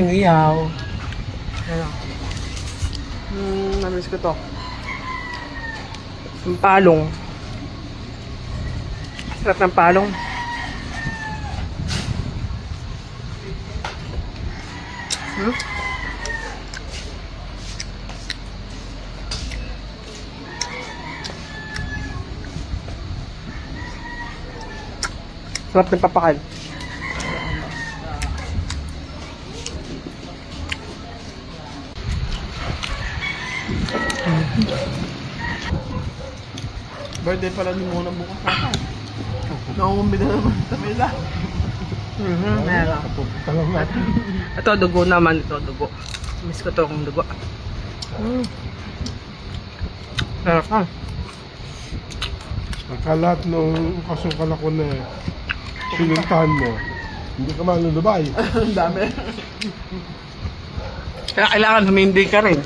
aking iyaw. Ayan. Namiss ko to. Yung palong. Sarap ng palong. Sarap ng papakal. Birthday pala ni Mona bukas na. Naumumbi na naman sa mila. Meron. Tanong natin. Ito, dugo naman. Ito, dugo. Miss ko to kung dugo. Sarap ka. Nakalat nung kasukal ako na sinuntahan mo. Hindi ka malulubay. Ang dami. Kaya kailangan humindi ka rin.